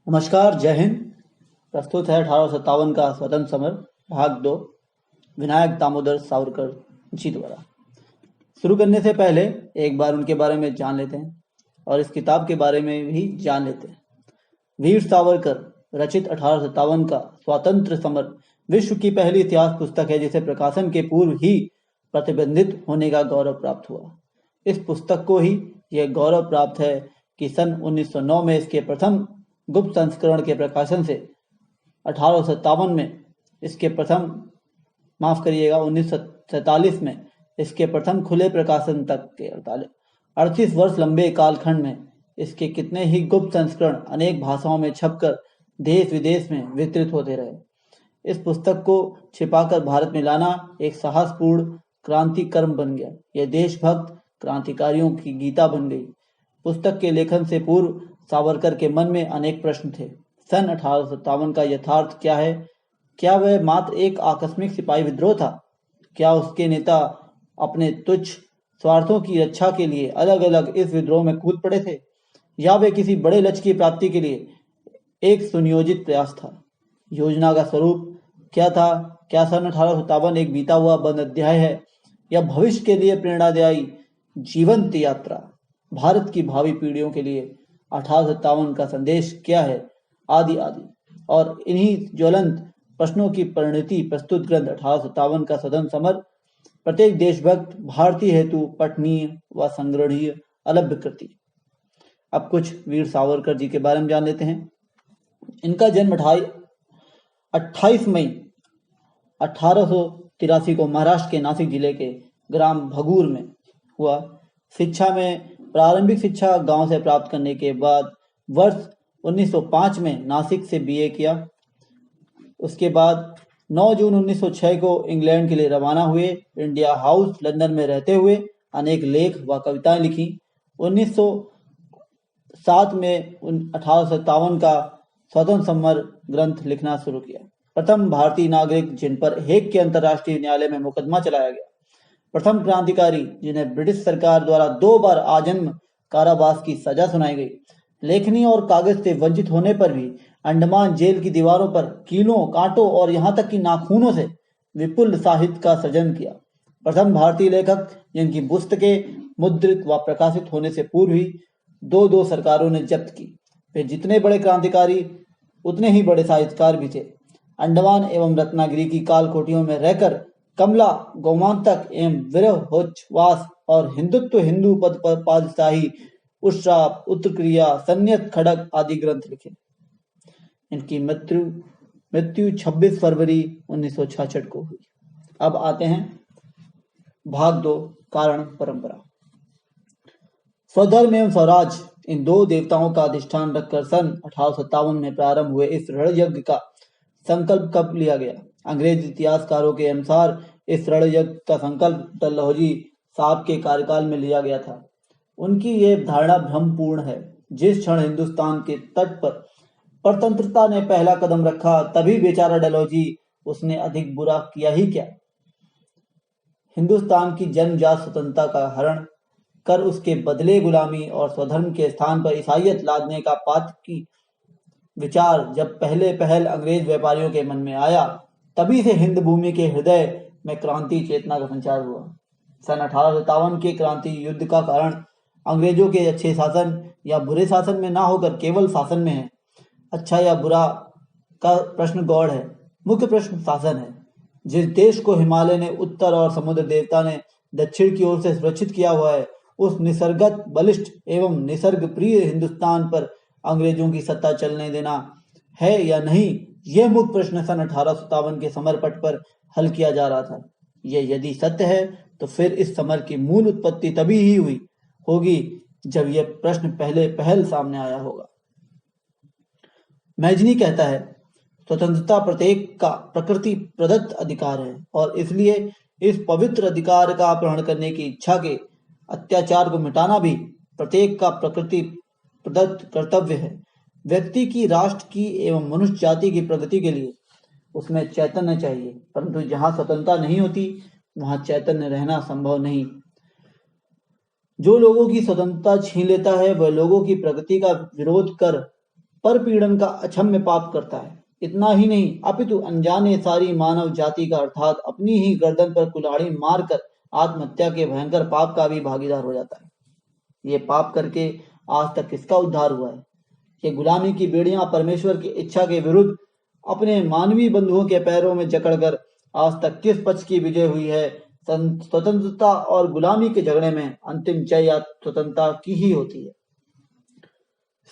नमस्कार, जय हिंद। प्रस्तुत है 1857 का स्वतंत्र समर भाग 2, विनायक दामोदर सावरकर जी द्वारा। शुरू करने से पहले एक बार उनके बारे में जान लेते हैं और इस किताब के बारे में भी जान लेते हैं। वीर सावरकर रचित 1857 का स्वतंत्र समर विश्व की पहली इतिहास पुस्तक है, जिसे प्रकाशन के पूर्व ही प्रतिबंधित होने का गौरव प्राप्त हुआ। इस पुस्तक को ही यह गौरव प्राप्त है कि सन 1909 में इसके प्रथम गुप्त संस्करण के प्रकाशन से 1857 में इसके प्रथम 1947 में इसके प्रथम खुले प्रकाशन तक के 38 वर्ष लंबे कालखंड में इसके कितने ही गुप्त संस्करण अनेक भाषाओं में छपकर देश विदेश में वितरित होते रहे। इस पुस्तक को छिपाकर भारत में लाना एक साहसपूर्ण क्रांति कर्म बन गया। यह देशभक्त क्रांतिकारियों की गीता बन गई। पुस्तक के लेखन से पूर्व सावरकर के मन में अनेक प्रश्न थे। सन 1857 का यथार्थ क्या है? क्या वह मात्र एक आकस्मिक सिपाही विद्रोह था? क्या उसके नेता अपने तुच्छ स्वार्थों की रक्षा के लिए अलग अलग इस विद्रोह में कूद पड़े थे, या वे किसी बड़े लक्ष्य की प्राप्ति के लिए एक सुनियोजित प्रयास था? योजना का स्वरूप क्या था? क्या सन 1857 एक बीता हुआ बंद अध्याय है, या भविष्य के लिए प्रेरणादायी जीवंत यात्रा? भारत की भावी पीढ़ियों के लिए 1857 का संदेश क्या है? आदि आदि और इन्हीं ज्वलंत प्रश्नों की परिणति प्रस्तुत ग्रंथ 1857 का स्वतंत्र समर प्रत्येक देशभक्त भारतीय हेतु पठनीय व संग्रहणीय अलभ्य कृति। अब कुछ वीर सावरकर जी के बारे में जान लेते हैं। इनका जन्म 28 मई 1883 को महाराष्ट्र के नासिक जिले के ग्राम भगूर में हुआ। शिक्षा में प्रारंभिक शिक्षा गांव से प्राप्त करने के बाद वर्ष 1905 में नासिक से बीए किया। उसके बाद 9 जून 1906 को इंग्लैंड के लिए रवाना हुए। इंडिया हाउस लंदन में रहते हुए अनेक लेख व कविताएं लिखी। 1907 में 1857 का स्वतंत्र समर ग्रंथ लिखना शुरू किया। प्रथम भारतीय नागरिक जिन पर हेग के अंतर्राष्ट्रीय न्यायालय में मुकदमा चलाया गया। प्रथम क्रांतिकारी जिन्हें ब्रिटिश सरकार द्वारा 2 बार आजन्म कारावास की सजा सुनाई गई। लेखनी और कागज से वंचित होने पर भी अंडमान जेल की दीवारों पर कीलों, कांटों और यहाँ तक कि नाखूनों से विपुल साहित्य का सृजन किया। प्रथम भारतीय लेखक जिनकी पुस्तकें मुद्रित व प्रकाशित होने से पूर्व ही दो सरकारों ने जब्त की। वे जितने बड़े क्रांतिकारी उतने ही बड़े साहित्यकार भी थे। अंडमान एवं रत्नागिरी की कालकोठियों में रहकर कमला, गोमांतक एवं विरहोच्छ्वास और हिंदुत्व, हिंदू पद पर पादशाही, उश्राप, उत्तरक्रिया, संन्यस्त खड़ग आदि ग्रंथ लिखे। इनकी मृत्यु 26 फरवरी 1966 को हुई। अब आते हैं भाग 2, कारण परंपरा। स्वधर्म एवं स्वराज इन 2 देवताओं का अधिष्ठान रखकर सन 1857 में प्रारंभ हुए इस रण यज्ञ का संकल्प कब लिया गया? अंग्रेज इतिहासकारों के अनुसार इस रण यज्ञ का संकल्प डलहौजी साहब के कार्यकाल में लिया गया था। उनकी ये धारणा भ्रमपूर्ण है। जिस क्षण हिंदुस्तान के तट पर परतंत्रता ने पहला कदम रखा, तभी बेचारा डलहौजी, उसने अधिक बुरा किया ही क्या? हिंदुस्तान की जन्मजात स्वतंत्रता का हरण कर उसके बदले गुलामी और स्वधर्म के स्थान पर ईसाइयत लादने का पात्र की विचार जब पहले पहल अंग्रेज व्यापारियों के मन में आया, तभी से हिंद भूमि के हृदय में क्रांति चेतना का संचार हुआ। सन 1857 के क्रांति युद्ध का कारण अंग्रेजों के अच्छे शासन या बुरे शासन में ना होकर केवल शासन में है। अच्छा या बुरा का प्रश्न गौड़ है, मुख्य प्रश्न शासन है। जिस देश को हिमालय ने उत्तर और समुद्र देवता ने दक्षिण की ओर से सुरक्षित किया हुआ है, उस निसर्गत बलिष्ठ एवं निसर्ग प्रिय हिंदुस्तान पर अंग्रेजों की सत्ता चलने देना है या नहीं, यह मुख्य प्रश्न सन 1857 के समर पट पर हल किया जा रहा था। यह यदि सत्य है तो फिर इस समर की मूल उत्पत्ति तभी ही हुई होगी जब यह प्रश्न पहले पहल सामने आया होगा। मैजनी कहता है, स्वतंत्रता प्रत्येक का प्रकृति प्रदत्त अधिकार है और इसलिए इस पवित्र अधिकार का अपहरण करने की इच्छा के अत्याचार को मिटाना भी प्रत्येक का प्रकृति प्रदत्त कर्तव्य है। व्यक्ति की, राष्ट्र की एवं मनुष्य जाति की प्रगति के लिए उसमें चैतन्य चाहिए, परंतु जहां स्वतंत्रता नहीं होती वहां चैतन्य रहना संभव नहीं। जो लोगों की स्वतंत्रता छीन लेता है वह लोगों की प्रगति का विरोध कर पर पीड़न का अक्षम्य पाप करता है। इतना ही नहीं, अपितु अनजाने सारी मानव जाति का अर्थात अपनी ही गर्दन पर कुल्हाड़ी मारकर आत्महत्या के भयंकर पाप का भी भागीदार हो जाता है। ये पाप करके आज तक किसका उद्धार हुआ है? ये गुलामी की बेड़ियां परमेश्वर की इच्छा के विरुद्ध अपने मानवीय बंधुओं के पैरों में जकड़कर आज तक किस पक्ष की विजय हुई है? स्वतंत्रता और गुलामी के झगड़े में अंतिम जय या स्वतंत्रता की ही होती है।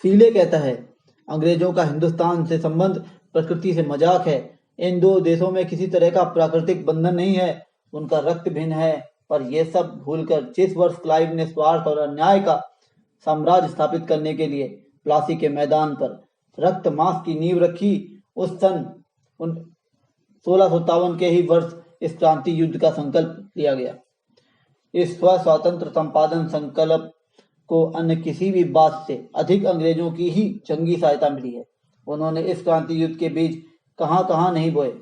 सीले कहता है, अंग्रेजों का हिंदुस्तान से संबंध प्रकृति से मजाक है। इन दो देशों में किसी तरह का प्राकृतिक बंधन नहीं है, उनका रक्त भिन्न है। पर यह सब भूलकर जिस वर्ष क्लाइव ने स्वार्थ और अन्याय का साम्राज्य स्थापित करने के लिए प्लासी के मैदान पर रक्त मांस की नींव रखी, उस सन 1657 के ही वर्ष इस क्रांति युद्ध का संकल्प लिया गया। इस स्व स्वतंत्र संपादन संकल्प को अन्य किसी भी बात से अधिक अंग्रेजों की ही जंगी सहायता मिली है। उन्होंने इस क्रांति युद्ध के बीज कहां कहां नहीं बोए।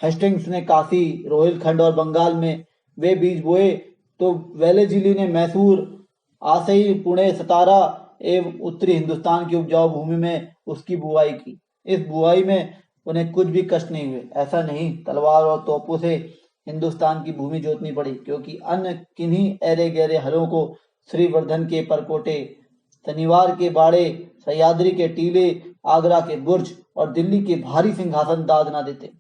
हेस्टिंग्स ने काशी, रोहिलखंड और बंगाल में वे बीज बोए, तो वेलेजिली ने मैसूर, आसई, पुणे, सतारा एवं उत्तरी हिंदुस्तान की उपजाऊ भूमि में उसकी बुआई की। इस बुआई में उन्हें कुछ भी कष्ट नहीं हुए। ऐसा नहीं, तलवार और तोपों से हिंदुस्तान की भूमि जोतनी पड़ी, क्योंकि अन्य किन्हीं ऐरे गहरे हलों को श्रीवर्धन के परकोटे, शनिवार के बाड़े, सह्याद्री के टीले, आगरा के बुर्ज और दिल्ली के भारी सिंहासन दाद न देते।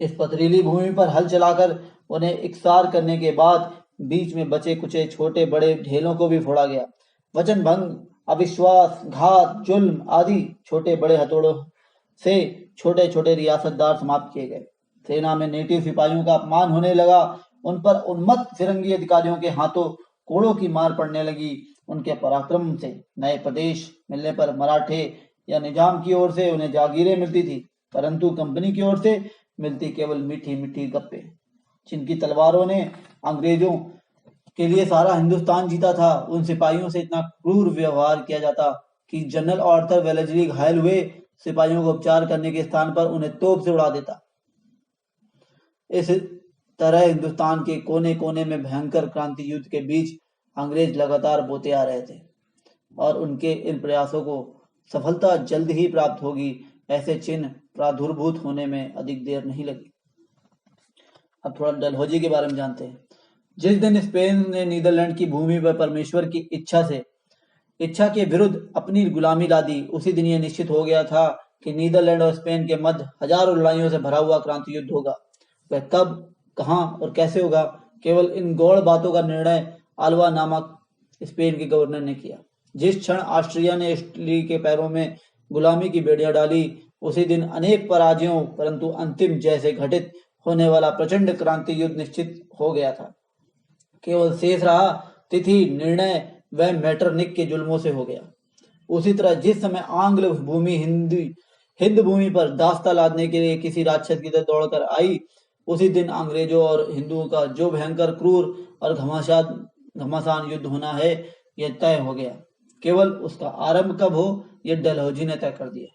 इस पथरीली भूमि पर हल चलाकर उन्हें इकसार करने के बाद बीच में बचे कुचे छोटे बड़े ढेलों को भी फोड़ा गया। वचन भंग, अविश्वास, घात, जुल्म आदि छोटे बड़े हथौड़ों से छोटे छोटे रियासतदार समाप्त किए गए। सेना में नेटिव सिपाहियों का अपमान होने लगा। उन पर उन्मत्त फिरंगी अधिकारियों के हाथों कोड़ों की मार पड़ने लगी। उनके पराक्रम से नए प्रदेश मिलने पर मराठे या निजाम की ओर से उन्हें जागीरें मिलती थी, परंतु कंपनी की ओर से मिलती केवल मीठी मीठी गप्पे। जिनकी तलवारों ने अंग्रेजों के लिए सारा हिंदुस्तान जीता था, उन सिपाहियों से इतना क्रूर व्यवहार किया जाता कि जनरल आर्थर वेलेस्ली घायल हुए सिपाहियों को उपचार करने के स्थान पर उन्हें तोप से उड़ा देता। इस तरह हिंदुस्तान के कोने कोने में भयंकर क्रांति युद्ध के बीच अंग्रेज लगातार बोते आ रहे थे और उनके इन प्रयासों को सफलता जल्द ही प्राप्त होगी, ऐसे चिन्ह प्रादुर्भूत होने में अधिक देर नहीं लगी। अब थोड़ा डलहौजी के बारे में जानते हैं। जिस दिन स्पेन ने नीदरलैंड की भूमि पर परमेश्वर की इच्छा के विरुद्ध अपनी गुलामी ला दी, उसी दिन यह निश्चित हो गया था कि नीदरलैंड और स्पेन के मध्य हजारों लड़ाइयों से भरा हुआ क्रांति युद्ध होगा। वह कब, कहां और कैसे होगा, केवल इन गौड़ बातों का निर्णय आल्वा नामक स्पेन के गवर्नर ने किया। जिस क्षण ऑस्ट्रिया ने इटली के पैरों में गुलामी की बेड़ियां डाली, उसी दिन अनेक पराजयों परंतु अंतिम जय से घटित होने वाला प्रचंड क्रांति युद्ध निश्चित हो गया था। केवल शेष रहा तिथि निर्णय व मैटरनिक के जुल्मों से हो गया। उसी तरह जिस समय आंग्ल भूमि हिंद भूमि पर दास्ता लादने के लिए किसी राक्षस की तरह दौड़कर आई, उसी दिन अंग्रेजों और हिंदुओं का जो भयंकर क्रूर और घमासान युद्ध होना है, यह तय हो गया। केवल उसका आरंभ कब हो, यह डलहौजी ने तय कर दिया।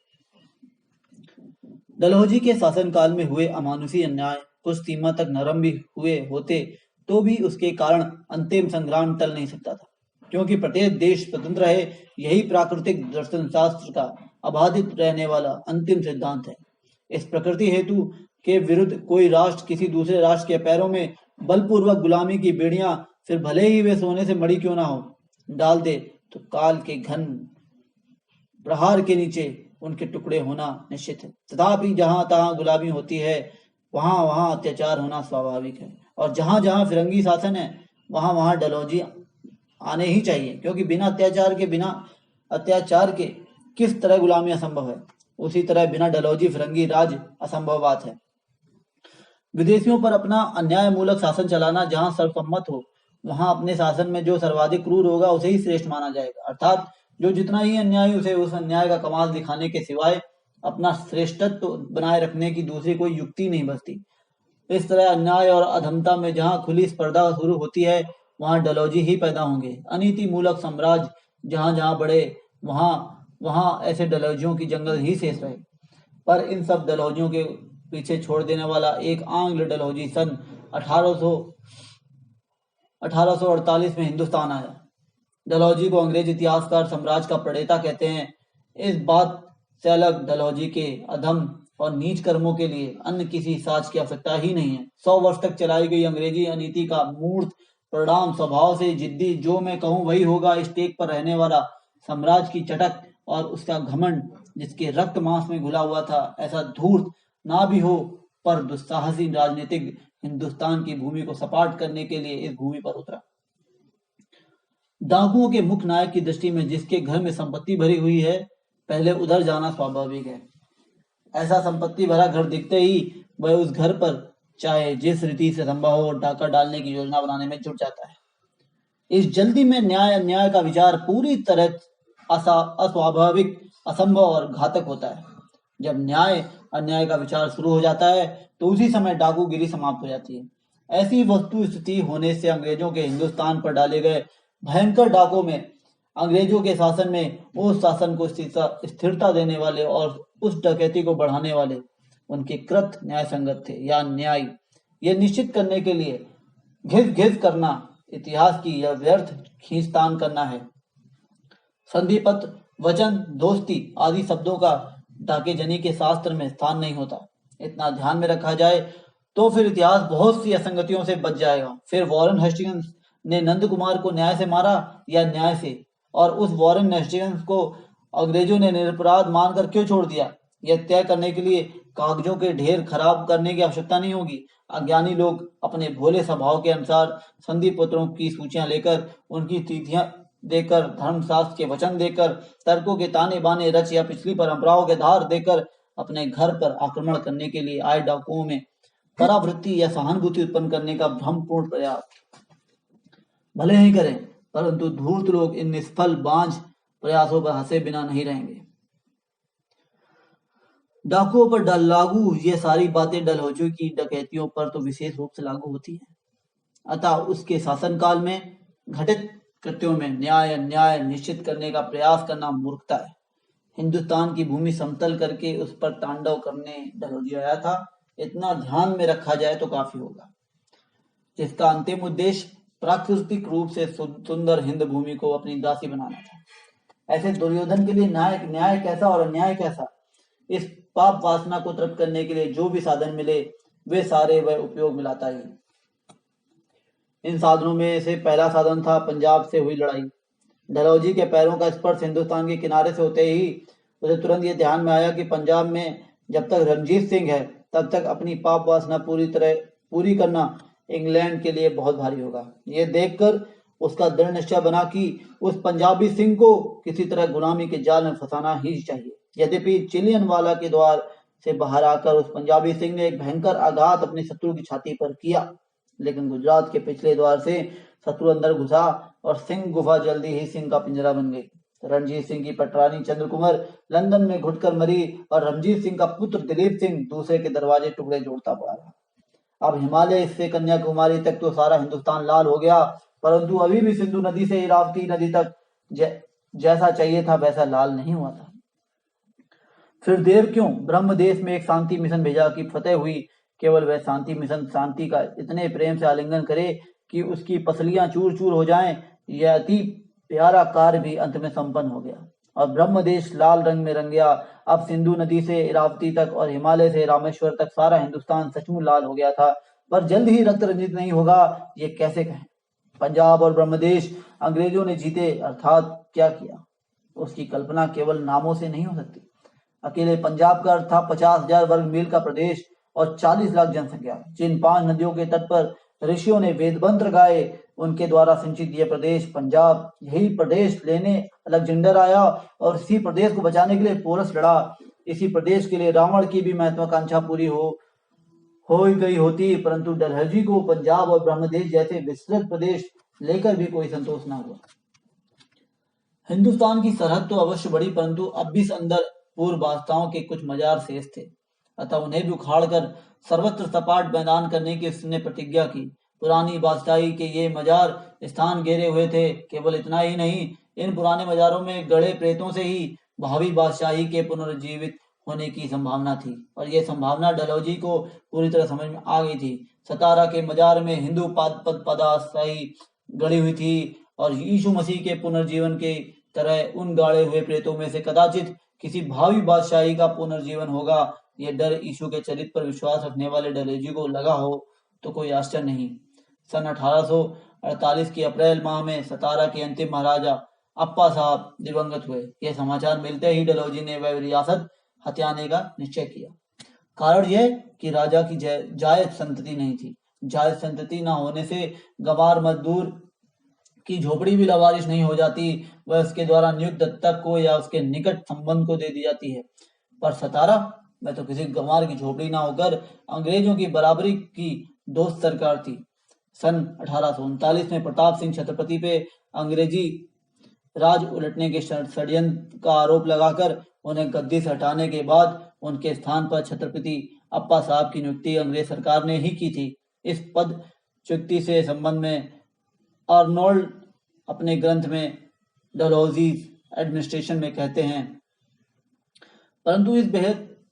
डलहौजी के शासनकाल में हुए अमानुषी अन्याय कुछ सीमा तक नरम भी हुए होते, तो भी उसके कारण अंतिम संग्राम टल नहीं सकता था, क्योंकि प्रत्येक देश स्वतंत्र है। यही प्राकृतिक दर्शन शास्त्र का अबाधित रहने वाला अंतिम सिद्धांत है। इस प्रकृति हेतु के विरुद्ध कोई राष्ट्र किसी दूसरे राष्ट्र के पैरों में बलपूर्वक गुलामी की बेड़ियां, फिर भले ही वे सोने से मड़ी क्यों ना हो, डाल दे, तो काल के घन प्रहार के नीचे उनके टुकड़े होना निश्चित है। तथापि जहां तहां गुलामी होती है, वहां वहां अत्याचार होना स्वाभाविक है, और जहां जहां फिरंगी शासन है, वहां वहां डलहौजी आने ही चाहिए, क्योंकि बिना अत्याचार के किस तरह गुलामी असंभव है, उसी तरह बिना डलहौजी फिरंगी राज असंभव बात है। विदेशियों पर अपना अन्याय मूलक शासन चलाना जहां सर्वसम्मत हो, वहां अपने शासन में जो सर्वाधिक क्रूर होगा उसे ही श्रेष्ठ माना जाएगा, अर्थात जो जितना ही अन्याय, उसे उस अन्याय का कमाल दिखाने के सिवाय अपना श्रेष्ठत्व बनाए रखने की दूसरी कोई युक्ति नहीं बचती। इस तरह अन्याय और अधमता में जहां खुली स्पर्धा शुरू होती है, वहां डलहौजी ही पैदा होंगे। अनीति मूलक साम्राज्य जहां जहां बढ़े, वहां वहां ऐसे डलहौजियों की जंगल ही शेष रहे। पर इन सब डलहौजियों के पीछे छोड़ देने वाला एक आंग्ल डलहौजी सन 1848 में हिंदुस्तान आया। डलहौजी को अंग्रेज इतिहासकार साम्राज्य का प्रणेता कहते हैं। इस बात से अलग डलहौजी के अधम और नीच कर्मों के लिए अन्य किसी साज की आवश्यकता ही नहीं है। 100 वर्ष तक चलाई गई अंग्रेजी अनीति का मूर्त परिणाम स्वभाव से जिद्दी, जो मैं कहूँ वही होगा, इस टेक पर रहने वाला साम्राज्य की चटक और उसका घमंड जिसके रक्त मांस में घुला हुआ था, ऐसा धूर्त ना भी हो पर दुस्साहसी राजनीतिक हिंदुस्तान की भूमि को सपाट करने के लिए इस भूमि पर उतरा। डाकुओं के मुख्य नायक की दृष्टि में जिसके घर में संपत्ति भरी हुई है, पहले उधर जाना स्वाभाविक है। ऐसा संपत्ति भरा घर दिखते ही वह उस घर पर चाहे जिस रीति से संभव हो डाका डालने की योजना बनाने में जुट जाता है। इस जल्दी में न्याय अन्याय का विचार पूरी तरह अस्वाभाविक, असंभव और घातक होता है। जब न्याय अन्याय का विचार शुरू हो जाता है तो उसी समय डाकूगिरी समाप्त हो जाती है। ऐसी वस्तु स्थिति होने से अंग्रेजों के हिंदुस्तान पर डाले गए भयंकर डाकों में अंग्रेजों के शासन में उस शासन को स्थिरता देने वाले और उस डकैती को बढ़ाने वाले उनके कृत न्याय संगत थे या न्याय। यह निश्चित करने के लिए घिस घिस करना इतिहास की यह व्यर्थ खींचतान करना है। संधिपत्र, वचन, दोस्ती आदि शब्दों का डाके जनी के शास्त्र में स्थान नहीं होता। इतना ध्यान में रखा जाए तो फिर इतिहास बहुत सी असंगतियों से बच जाएगा। फिर वॉरेन हेस्टिंग्स ने नंद कुमार को न्याय से मारा या न्याय से, और उस वॉरेन हेस्टिंग्स को अंग्रेजों ने निरपराध मानकर क्यों छोड़ दिया, यह तय करने के लिए कागजों के ढेर खराब करने की आवश्यकता नहीं होगी। अज्ञानी लोग अपने भोले स्वभाव के अनुसार संधि पत्रों की सूचियां लेकर, उनकी तिथियां देकर, धर्मशास्त्र के वचन देकर, तर्कों के ताने बाने रच या पिछली परंपराओं के धार देकर अपने घर पर आक्रमण करने के लिए आए डाकुओं में परावृत्ति या सहानुभूति उत्पन्न करने का भ्रमपूर्ण प्रयास भले ही करें, परंतु धूर्त लोग इन निष्फल बांझ प्रयासों पर हंसे बिना नहीं रहेंगे। डाकुओं पर लागू ये सारी बातें डलहौजी की डकैतियों पर तो विशेष रूप से लागू होती है। अतः उसके शासनकाल में घटित कृत्यों में न्याय अन्याय निश्चित करने का प्रयास करना मूर्खता है। हिंदुस्तान की भूमि समतल करके उस पर तांडव करने डलहौजी आया था, इतना ध्यान में रखा जाए तो काफी होगा। जिसका अंतिम उद्देश्य प्राकृतिक रूप से सुंदर हिंद भूमि को अपनी दासी बनाना था। ऐसे दुर्योधन के लिए न्याय कैसा और अन्याय कैसा, इस पाप वासना को तृप्त करने के लिए जो भी साधन मिले वे सारे वह उपयोग में लाता ही। इन साधनों में से पहला साधन था पंजाब से हुई लड़ाई। डलहौजी के पैरों का स्पर्श हिंदुस्तान के किनारे से होते ही उसे तुरंत ये ध्यान में आया कि पंजाब में जब तक रणजीत सिंह है तब तक अपनी पाप वासना पूरी करना इंग्लैंड के लिए बहुत भारी होगा। ये देखकर उसका दृढ़ निश्चय बना कि उस पंजाबी सिंह को किसी तरह गुलामी के जाल में फंसाना ही चाहिए। यद्यपि चिलियन वाला के द्वार से बाहर आकर उस पंजाबी सिंह ने एक भयंकर आघात अपने शत्रु की छाती पर किया, लेकिन गुजरात के पिछले द्वार से शत्रु अंदर घुसा और सिंह गुफा जल्दी ही सिंह का पिंजरा बन गई। रणजीत सिंह की पटरानी चंद्रकुमार लंदन में घुटकर मरी और रणजीत सिंह का पुत्र दिलीप सिंह दूसरे के दरवाजे टुकड़े जोड़ता पड़ा रहा। अब हिमालय से कन्याकुमारी तक तो सारा हिंदुस्तान लाल हो गया, परंतु अभी भी सिंधु नदी से इरावती नदी तक जैसा चाहिए था वैसा लाल नहीं हुआ था। फिर देर क्यों, ब्रह्मदेश में एक शांति मिशन भेजा कि फतेह हुई। केवल वह शांति मिशन शांति का इतने प्रेम से आलिंगन करे कि उसकी पसलियां चूर चूर हो जाएं। यह अति प्यारा कार्य भी अंत में संपन्न हो गया और ब्रह्मदेश लाल रंग में रंग गया। अब सिंधु नदी से इरावती तक और हिमालय से रामेश्वर तक सारा हिंदुस्तान सचमुच लाल हो गया था, पर जल्द ही रक्त रंजित नहीं होगा, ये कैसे कहें। पंजाब और ब्रह्मदेश अंग्रेजों ने जीते, अर्थात क्या किया, उसकी कल्पना केवल नामों से नहीं हो सकती। अकेले पंजाब का अर्थ था 50,000 वर्ग मील का प्रदेश और 40 लाख जनसंख्या। जिन 5 नदियों के तट पर ऋषियों ने वेद मंत्र गाए, उनके द्वारा सिंचित यह प्रदेश पंजाब, यही प्रदेश लेने अलेक्जेंडर आया और इसी प्रदेश को बचाने के लिए पोरस लड़ा। इसी प्रदेश के लिए रावण की भी महत्वाकांक्षा पूरी हो गई होती, परंतु डलहौजी को पंजाब और ब्रह्मदेश जैसे विस्तृत प्रदेश लेकर भी कोई संतोष न हुआ। हिंदुस्तान की सरहद तो अवश्य बढ़ी, परंतु अब भी अंदर पूर्व बादशाहों के कुछ मजार शेष थे, अतः उन्हें भी उखाड़कर सर्वत्र सपाट मैदान करने की उसने प्रतिज्ञा की। पुरानी बादशाही के ये मजार स्थान घेरे हुए थे। केवल इतना ही नहीं, इन पुराने मजारों में गड़े प्रेतों से ही भावी बादशाही के पुनर्जीवित होने की संभावना थी, और यह संभावना डलहौजी को पूरी तरह समझ में आ गई थी। सतारा के मजार में हिंदू पदाशाही गड़ी हुई थी और यीशु मसीह के पुनर्जीवन के तरह उन गाड़े हुए प्रेतों में से कदाचित किसी भावी बादशाही का पुनर्जीवन होगा। ये डर यीशु के चरित्र पर विश्वास रखने वाले डलेजी को लगा हो तो कोई आश्चर्य नहीं। सन 1848 की अप्रैल माह में सतारा के अंतिम महाराजा अप्पा साहब दिवंगत हुए। यह समाचार मिलते ही डलहौजी ने वह रियासत हथियाने का निश्चय किया। कारण यह कि राजा की जायज संतति नहीं थी। जायज संतति न होने से गंवार मजदूर की झोपड़ी भी लावारिश नहीं हो जाती, वह उसके द्वारा नियुक्त दत्तक को या उसके निकट संबंध को दे दी जाती है। पर सतारा में तो किसी गंवार की झोपड़ी ना होकर अंग्रेजों की बराबरी की दोस्त सरकार थी। सन 1839 में प्रताप सिंह छत्रपति पे अंग्रेजी राज उलटने के षड्यंत्र का आरोप लगाकर उन्हें गद्दी से हटाने के बाद उनके स्थान पर छत्रपति अप्पा साहब की नियुक्ति अंग्रेज सरकार ने ही की थी। इस पद च्युति से संबंध में आर्नोल्ड अपने ग्रंथ में डलहौजी एडमिनिस्ट्रेशन में कहते हैं, परंतु इस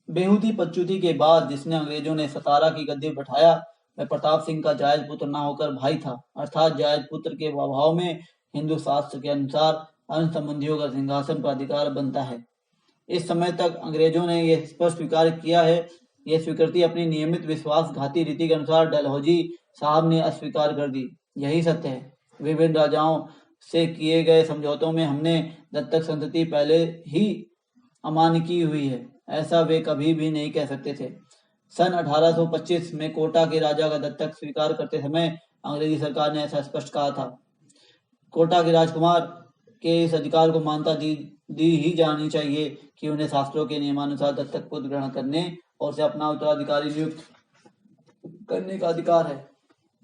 बेहूदी पदच्युति के बाद जिसने अंग्रेजों ने सतारा की गद्दी बैठाया वह प्रताप सिंह का जायज पुत्र न होकर भाई था, अर्थात जायज पुत्र के अभाव में हिंदू शास्त्र के अनुसार अन्य संबंधियों का सिंहासन पर अधिकार बनता है। इस समय तक अंग्रेजों ने यह स्पष्ट स्वीकार किया है। यह स्वीकृति अपनी नियमित विश्वासघाती रीति के अनुसार डलहौजी साहब ने अस्वीकार कर दी। यही सत्य है। विभिन्न राजाओं से किए गए समझौतों में हमने दत्तक संतति पहले ही अमान्य की हुई है, ऐसा वे कभी भी नहीं कह सकते थे। सन 1825 में कोटा के राजा का दत्तक स्वीकार करते समय अंग्रेजी सरकार ने ऐसा स्पष्ट कहा था। कोटा के राजकुमार के इस अधिकार को मान्यता दी ही जानी चाहिए कि उन्हें शास्त्रों के नियमानुसार दत्तक पुत्र ग्रहण करने और उसे अपना उत्तराधिकारी नियुक्त करने का अधिकार है।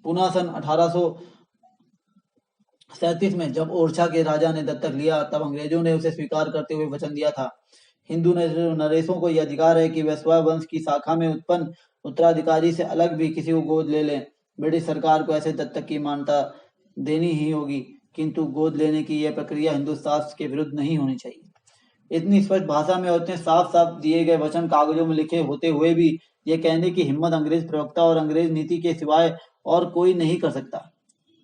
पुनः सन 1837 में जब ओरछा के राजा ने दत्तक लिया तब अंग्रेजों ने उसे स्वीकार करते हुए वचन दिया था। हिंदू नरेशों को यह अधिकार है कि वह स्ववंश की शाखा में उत्पन्न उत्तराधिकारी से अलग भी किसी को गोद ले लें। ब्रिटिश सरकार को ऐसे दत्तक की मान्यता देनी ही होगी, किंतु गोद लेने की यह प्रक्रिया हिंदू शास्त्र के विरुद्ध नहीं होनी चाहिए। इतनी स्पष्ट भाषा में और इतने साफ साफ दिए गए वचन कागजों में लिखे होते हुए भी यह कहने की हिम्मत अंग्रेज प्रवक्ता और अंग्रेज नीति के सिवाय और कोई नहीं कर सकता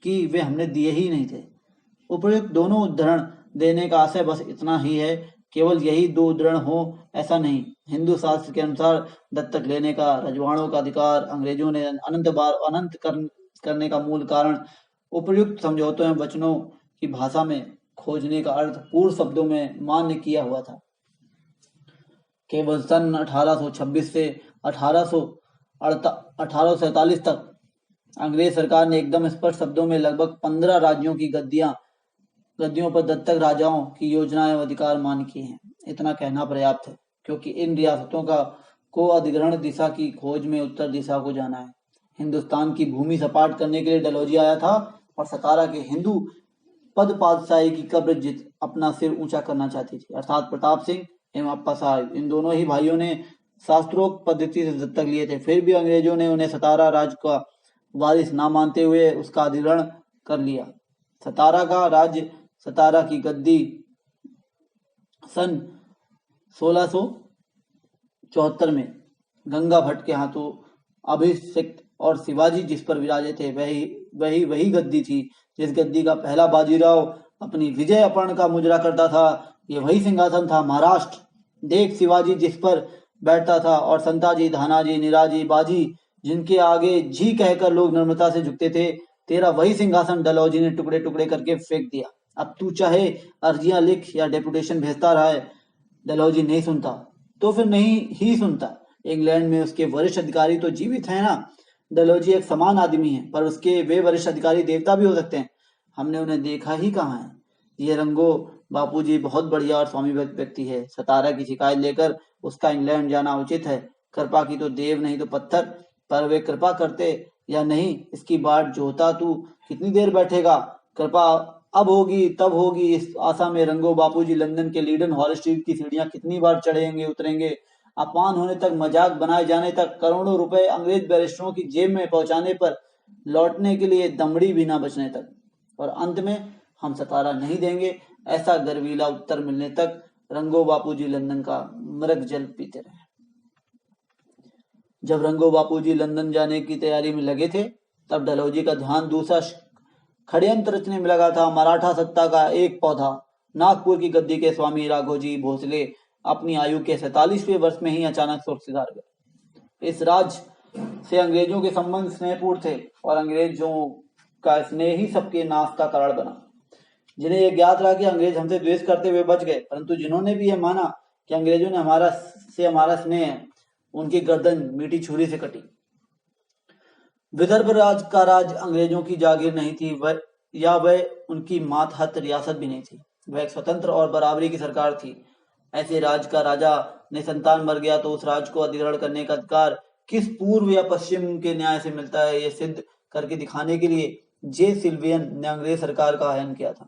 कि वे हमने दिए ही नहीं थे। उपयुक्त दोनों उद्धरण देने का आशय बस इतना ही है, केवल यही दो उद्धरण हो ऐसा नहीं। हिंदू शास्त्र के अनुसार दत्तक लेने का रजवाड़ों का अधिकार अंग्रेजों ने अनंत बार अनंत करने का मूल कारण उपयुक्त समझौतों एवं वचनों की भाषा में खोजने का अर्थ पूर्ण शब्दों में मान्य किया हुआ था। केवल सन 1826 से 1847 तक अंग्रेज सरकार ने एकदम स्पष्ट शब्दों में लगभग 15 राज्यों की गद्दियों पर दत्तक राजाओं की योजनाएं अधिकार मान्य की हैं। इतना कहना पर्याप्त है, क्योंकि इन रियासतों को अधिग्रहण दिशा की खोज में उत्तर दिशा को जाना है। हिंदुस्तान की भूमि सपाट करने के लिए डलहौजी आया था और सतारा के हिंदू पद पातशाही की कब्र जीत अपना सिर ऊंचा करना चाहती थी, अर्थात प्रताप सिंह एवं अप्पा साहब। इन दोनों ही भाइयों ने शास्त्रोक्त पद्धति से दत्तक लिए थे, फिर भी अंग्रेजों ने उन्हें सतारा राज्य का वारिस ना मानते हुए उसका अधिग्रहण कर लिया। सतारा का राज्य, सतारा की गद्दी सन 1674 में गंगा भट्ट के हाथों अभिषिक्त और शिवाजी जिस पर विराजे थे वही गद्दी थी जिस गद्दी का पहला बाजीराव अपनी विजय अपहरण का मुजरा करता था। ये वही सिंहासन था महाराष्ट्र देख शिवाजी जिस पर बैठता था और संताजी, धानाजी, निराजी, बाजी जिनके आगे जी कहकर लोग नम्रता से झुकते थे। तेरा वही सिंहासन डलहौजी ने टुकड़े टुकड़े करके फेंक दिया। अब तू चाहे अर्जियां लिख या डेपुटेशन भेजता रहा है, डलहौजी नहीं सुनता तो फिर नहीं ही सुनता। इंग्लैंड में उसके वरिष्ठ अधिकारी तो जीवित है ना। डलहौजी एक समान आदमी है, पर उसके वे वरिष्ठ अधिकारी देवता भी हो सकते हैं। हमने उन्हें देखा ही कहाँ है। ये रंगो बापूजी बहुत बढ़िया और स्वामी व्यक्ति है। सतारा की शिकायत लेकर उसका इंग्लैंड जाना उचित है। कृपा की तो देव नहीं तो पत्थर, पर वे कृपा करते या नहीं इसकी बाट जोता तू कितनी देर बैठेगा। कृपा अब होगी तब होगी इस आशा में रंगो बापूजी लंदन के लीडन हॉल स्ट्रीट की सीढ़ियां कितनी बार चढ़ेंगे उतरेंगे। अपमान होने तक, मजाक बनाए जाने तक, करोड़ों रुपए अंग्रेज बैरिस्टरों की जेब में पहुंचाने पर, लौटने के लिए दमड़ी भी ना बचने तक, और अंत में हम सतारा नहीं देंगे ऐसा गर्वीला उत्तर मिलने तक रंगो बापूजी लंदन का मृग जल पीते रहे। जब रंगो बापूजी लंदन जाने की तैयारी में लगे थे तब डलहौजी का ध्यान षड्यंत्र रचने में लगा था मराठा सत्ता का एक पौधा। नागपुर की गद्दी के स्वामी राघोजी भोसले अपनी आयु के 47वें वर्ष में ही अचानक स्वर्ग सिधार गए। इस राज से अंग्रेजों के संबंध स्नेहपूर्ण थे और अंग्रेजों का स्नेह ही सबके नाश का कारण बना। जिन्हें यह ज्ञात रहा कि अंग्रेज हमसे द्वेष करते हुए बच गए, परंतु जिन्होंने भी यह माना कि अंग्रेजों ने हमारा स्नेह है, उनकी गर्दन मीठी छुरी से कटी। विदर्भ राज का राज अंग्रेजों की जागीर नहीं थी, वह उनकी मातहत रियासत भी नहीं थी। वह एक स्वतंत्र और बराबरी की सरकार थी। ऐसे राज का राजा ने संतान मर गया तो उस राज को अधिग्रहण करने का अधिकार किस पूर्व या पश्चिम के न्याय से मिलता है, यह सिद्ध करके दिखाने के लिए जे सिल्वियन ने अंग्रेज सरकार का आह्वान किया था।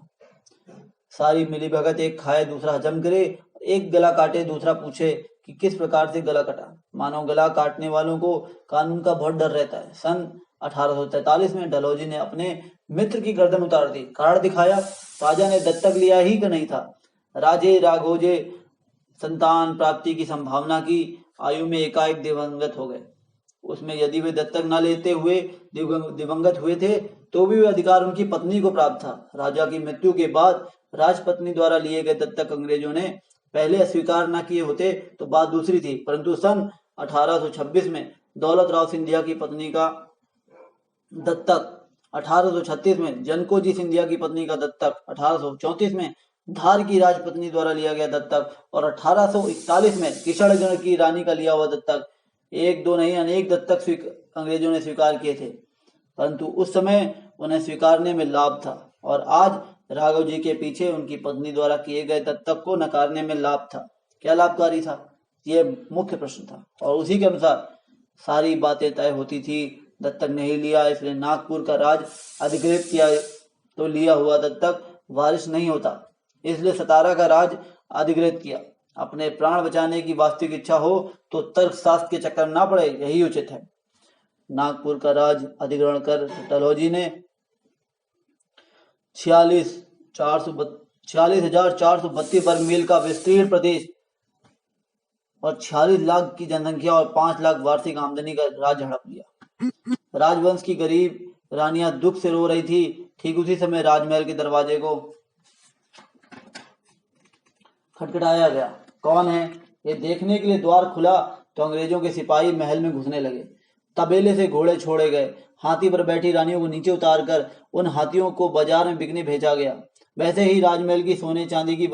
सारी मिली भगत, एक खाए दूसरा हजम करे, एक गला काटे दूसरा पूछे कि किस प्रकार से गला कटा। मानो गला काटने वालों को कानून का बहुत डर रहता है। सन 1843 में डलहौजी ने अपने मित्र की गर्दन उतार दी। कार्ड दिखाया, राजा ने दत्तक लिया ही कि नहीं था। राजे राघोजे संतान प्राप्ति की संभावना की आयु में एकाएक दिवंगत हो गए। उसमें यदि वे दत्तक न लेते हुए दिवंगत हुए थे तो भी वे अधिकार उनकी पत्नी को प्राप्त था। राजा की मृत्यु के बाद राजपत्नी द्वारा लिए गए दत्तक अंग्रेजों ने पहले अस्वीकार न किए होते तो बात दूसरी थी, परंतु सन 1826 में दौलत राव सिंधिया की पत्नी का दत्तक, 1836 में जनकोजी सिंधिया की पत्नी का दत्तक, 1834 में धार की राजपत्नी द्वारा लिया गया दत्तक और 1841 में किशनगढ़ की रानी का लिया हुआ दत्तक, एक दो नहीं अनेक दत्तक अंग्रेजों ने स्वीकार किए थे, परंतु उस समय उन्हें स्वीकारने में लाभ था और आज राघव जी के पीछे उनकी पत्नी द्वारा किए गए दत्तक को नकारने में लाभ था। क्या लाभकारी था, यह मुख्य प्रश्न था और उसी के अनुसार सारी बातें तय होती थी। दत्तक नहीं लिया इसलिए नागपुर का राज अधिकृत किया तो लिया हुआ दत्तक वारिस नहीं होता, इसलिए सतारा का राज अधिकृत किया। अपने प्राण बचाने की वास्तविक इच्छा हो तो तर्क शास्त्र के चक्कर ना पड़े, यही उचित है। नागपुर का राज अधिग्रहण कर डलहौजी ने 46,432 वर्ग मील का विस्तीर्ण प्रदेश और 46 लाख की जनसंख्या और 5 लाख वार्षिक आमदनी का राज हड़प लिया। राजवंश की गरीब रानियां दुख से रो रही थी। ठीक उसी समय राजमहल के दरवाजे को खटखटाया गया। कौन है? ये देखने के लिए द्वार खुला तो अंग्रेजों के सिपाही महल में घुसने लगे। तबेले से घोड़े छोड़े गए। हाथी पर बैठी रानियों को नीचे उतारकर उन हाथियों को बाजार में बिकने भेजा गया। वैसे ही राजमहल की सोने चांदी की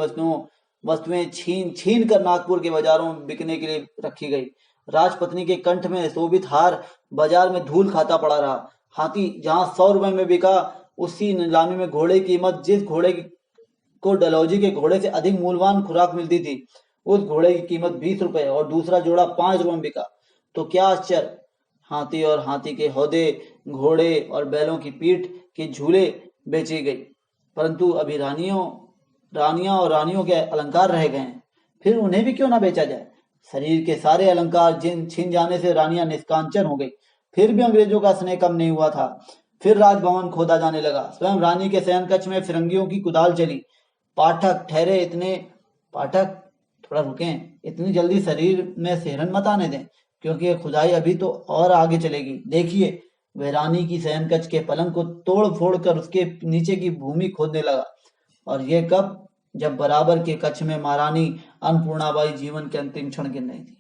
वस्तुएं छीन छीन कर नागपुर के बाजारों में बिकने के लिए रखी गई। राजपत्नी के कंठ में शोभित हार बाजार में धूल खाता पड़ा रहा। हाथी जहां 100 रुपए में बिका, उसी नीलामी में घोड़े की कीमत, जिस घोड़े को डलहौजी के घोड़े से अधिक मूल्यवान खुराक मिलती थी, उस घोड़े की कीमत 20 रुपए और दूसरा जोड़ा 5 रुपए में बिका। तो क्या आश्चर्य, हाथी और हाथी के हौदे, घोड़े और बैलों की पीठ के झूले बेची गई, परंतु अभी रानियां और रानियों के अलंकार रह गए हैं। फिर उन्हें भी क्यों ना बेचा जाए। शरीर के सारे अलंकार छिन जाने से रानियां निष्कांचन हो गई। फिर भी अंग्रेजों का स्नेह कम नहीं हुआ था। फिर राजभवन खोदा जाने लगा। स्वयं रानी के शयन कक्ष में फिरंगियों की कुदाल चली। पाठक थोड़ा रुकें, इतनी जल्दी शरीर में सिहरन मत आने दें, क्योंकि ये खुदाई अभी तो और आगे चलेगी। देखिए, वह रानी की शयन कक्ष के पलंग को तोड़ फोड़ कर उसके नीचे की भूमि खोदने लगा। और यह कब? जब बराबर के कक्ष में महारानी अन्नपूर्णाबाई जीवन के अंतिम क्षण गिन रही थी।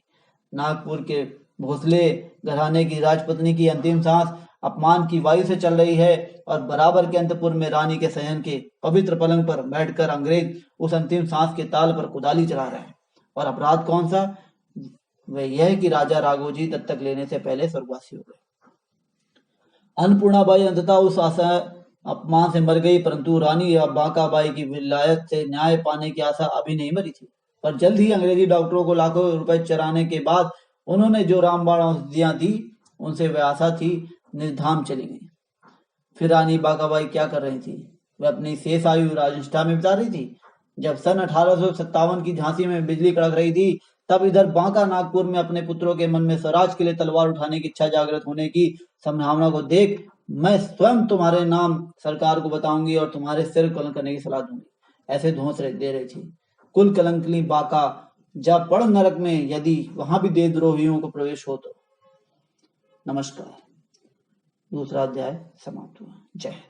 नागपुर के भोसले घराने की राजपत्नी की अंतिम सांस अपमान की वायु से चल रही है और बराबर के अंतपुर में रानी के शयन के पवित्र पलंग पर बैठकर अंग्रेज उस अंतिम सांस के ताल पर कुदाली चला रहे हैं। और अपराध कौन सा? वह यह कि राजा राघोजी दत्तक लेने से पहले स्वर्गवासी हो गए। अन्नपूर्णाबाई अंततः उस आशा अपमान से मर गई, परंतु रानी बांकाबाई की विलायत से न्याय पाने की आशा अभी नहीं मरी थी। पर जल्द ही अंग्रेजी डॉक्टरों को लाखों रुपए चराने के बाद उन्होंने जो रामबाण औषधियां दी, उनसे वह आशा थी निर्धाम चली गई। फिर रानी बांकाबाई क्या कर रही थी? वह अपनी शेष आयु राजनिष्ठा में बिता रही थी। जब सन 1857 की झांसी में बिजली कड़क रही थी, तब इधर बांका नागपुर में अपने पुत्रों के मन में स्वराज के लिए तलवार उठाने की इच्छा जागृत होने की संभावना को देख मैं स्वयं तुम्हारे नाम सरकार को बताऊंगी और तुम्हारे सिर कलंक करने की सलाह दूंगी, ऐसे धौंस दे रही थी। कुल कलंकनी बांका, जा पड़ नरक में, यदि वहां भी देशद्रोहियों को प्रवेश हो तो। नमस्कार। दूसरा अध्याय समाप्त हुआ। जय हिंद।